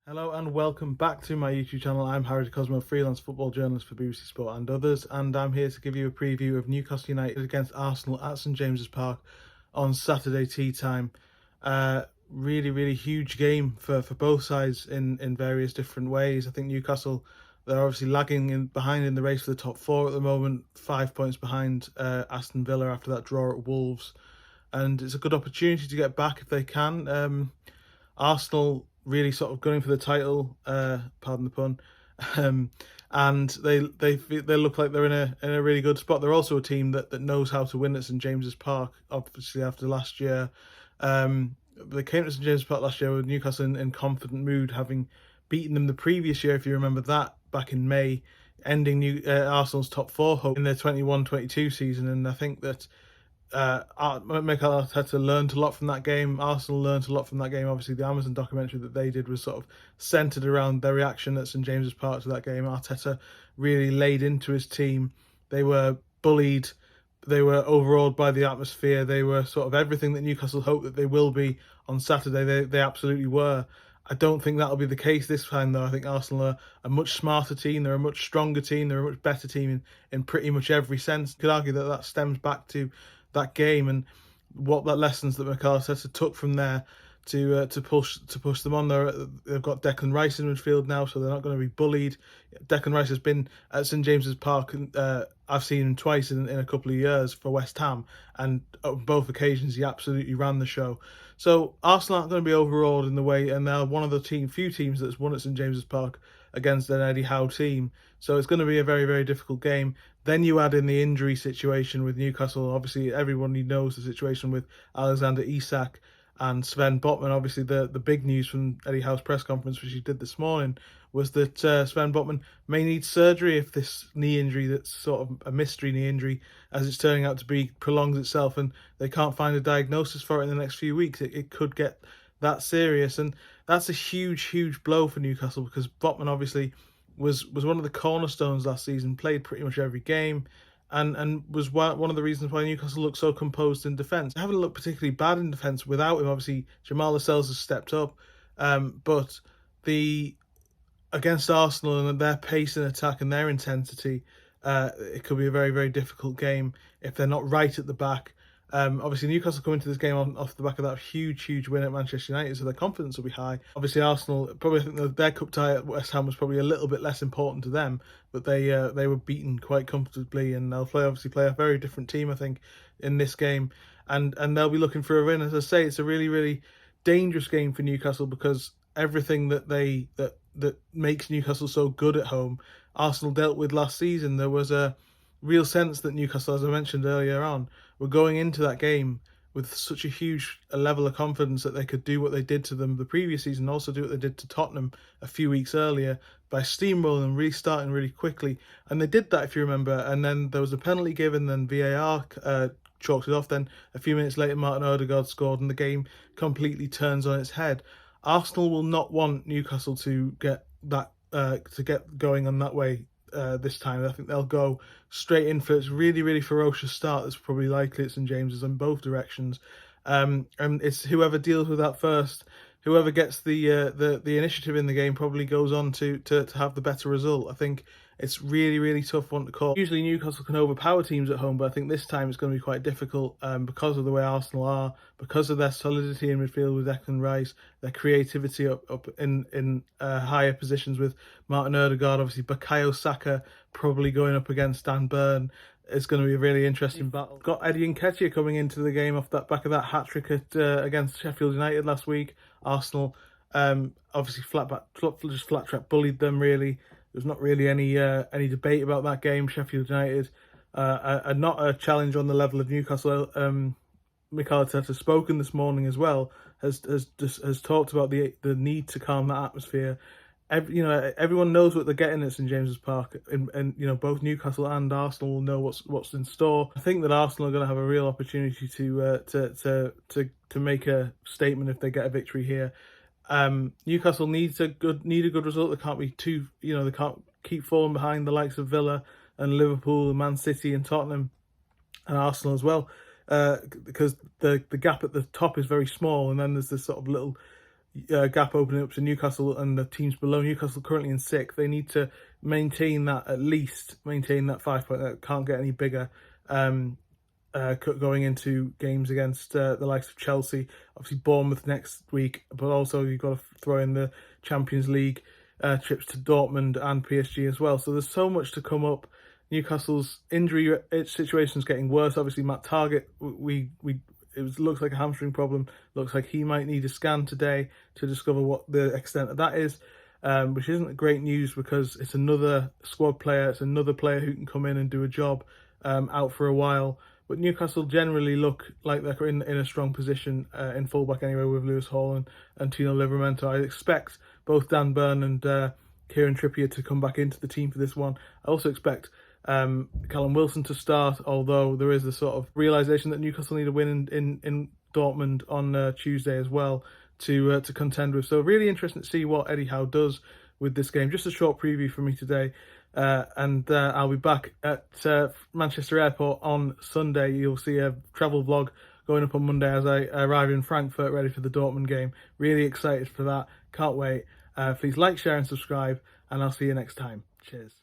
Hello and welcome back to my YouTube channel. I'm Harry Cosmo, freelance football journalist for BBC Sport and others, and I'm here to give you a preview of Newcastle United against Arsenal at St James's Park on Saturday tea time. Really huge game for both sides in various different ways. I think Newcastle, they're obviously lagging behind in the race for the top four at the moment, 5 points behind Aston Villa after that draw at Wolves, and it's a good opportunity to get back if they can. Arsenal really sort of going for the title, pardon the pun, um, and they look like they're in a really good spot. They're also a team that knows how to win at St James's Park. Obviously, after last year, they came to St James's Park last year with Newcastle in confident mood, having beaten them the previous year, if you remember that, back in May, ending Arsenal's top four hope in their 21-22 season. And I think that Mikel Arteta learned a lot from that game. Arsenal learned a lot from that game. Obviously, the Amazon documentary that they did was sort of centred around their reaction at St James's Park to that game. Arteta really laid into his team. They were bullied. They were overawed by the atmosphere. They were sort of everything that Newcastle hoped that they will be on Saturday. They absolutely were. I don't think that'll be the case this time, though. I think Arsenal are a much smarter team. They're a much stronger team. They're a much better team in pretty much every sense. You could argue that that stems back to that game and what that lessons that Mikel Arteta took from there to push them on. They've got Declan Rice in midfield now, so they're not going to be bullied. Declan Rice has been at St James's Park. I've seen him twice in a couple of years for West Ham, and on both occasions he absolutely ran the show. So Arsenal aren't going to be overawed in the way, and they're one of the few teams that's won at St James's Park against an Eddie Howe team. So it's going to be a very difficult game. Then you add in the injury situation with Newcastle. Obviously, everyone knows the situation with Alexander Isak and Sven Botman. Obviously, the big news from Eddie Howe's press conference, which he did this morning, was that Sven Botman may need surgery if this knee injury, that's sort of a mystery knee injury, as it's turning out to be, prolongs itself and they can't find a diagnosis for it in the next few weeks. It could get that serious, and that's a huge blow for Newcastle, because Botman obviously was one of the cornerstones last season, played pretty much every game, and was one of the reasons why Newcastle looked so composed in defence. They haven't looked particularly bad in defence without him. Obviously, Jamal Lascelles has stepped up, but against Arsenal and their pace in attack and their intensity, it could be a very difficult game if they're not right at the back. Obviously, Newcastle come into this game off the back of that huge win at Manchester United, so their confidence will be high. Obviously, Arsenal, probably, I think their cup tie at West Ham was probably a little bit less important to them, but they were beaten quite comfortably, and they'll play a very different team, I think, in this game, and they'll be looking for a win. As I say, it's a really dangerous game for Newcastle, because everything that makes Newcastle so good at home, Arsenal dealt with last season. There was a real sense that Newcastle, as I mentioned earlier on, were going into that game with such a huge level of confidence that they could do what they did to them the previous season, also do what they did to Tottenham a few weeks earlier by steamrolling and restarting really quickly. And they did that, if you remember, and then there was a penalty given, then VAR chalked it off. Then a few minutes later, Martin Odegaard scored, and the game completely turns on its head. Arsenal will not want Newcastle to get going on that way this time. I think they'll go straight in for its really ferocious start that's probably likely at St James's in both directions. And it's whoever deals with that first, whoever gets the initiative in the game, probably goes on to have the better result. I think it's really tough one to call. Usually Newcastle can overpower teams at home, but I think this time it's going to be quite difficult because of the way Arsenal are, because of their solidity in midfield with Declan Rice, their creativity up in higher positions with Martin Odegaard. Obviously, Bukayo Saka probably going up against Dan Burn. It's going to be a really interesting battle. Got Eddie Nketiah coming into the game off that back of that hat-trick against Sheffield United last week. Arsenal obviously flat track bullied them, really. There's not really any debate about that game. Sheffield United are not a challenge on the level of Newcastle. Mikel Arteta has spoken this morning as well, has talked about the need to calm that atmosphere. Everyone knows what they're getting at St James's Park, and both Newcastle and Arsenal will know what's in store. I think that Arsenal are going to have a real opportunity to make a statement if they get a victory here. Newcastle need a good result. They can't be they can't keep falling behind the likes of Villa and Liverpool and Man City and Tottenham and Arsenal as well, because the gap at the top is very small, and then there's this sort of little gap opening up to Newcastle and the teams below. Newcastle currently in 6th. They need to maintain that, at least maintain that 5 point. That can't get any bigger. Going into games against the likes of Chelsea, obviously Bournemouth next week, but also you've got to throw in the Champions League trips to Dortmund and PSG as well. So there's so much to come up. Newcastle's injury situation is getting worse. Obviously, Matt Targett, looks like a hamstring problem. Looks like he might need a scan today to discover what the extent of that is, which isn't great news because it's another squad player. It's another player who can come in and do a job out for a while. But Newcastle generally look like they're in a strong position in fullback anyway, with Lewis Hall and Tino Livramento. I expect both Dan Burn and Kieran Trippier to come back into the team for this one. I also expect Callum Wilson to start, although there is the sort of realisation that Newcastle need a win in Dortmund on Tuesday as well to contend with. So really interesting to see what Eddie Howe does with this game. Just a short preview for me today. And I'll be back at Manchester Airport on Sunday. You'll see a travel vlog going up on Monday as I arrive in Frankfurt, ready for the Dortmund game. Really excited for that. Can't wait. Please like, share and subscribe, and I'll see you next time. Cheers.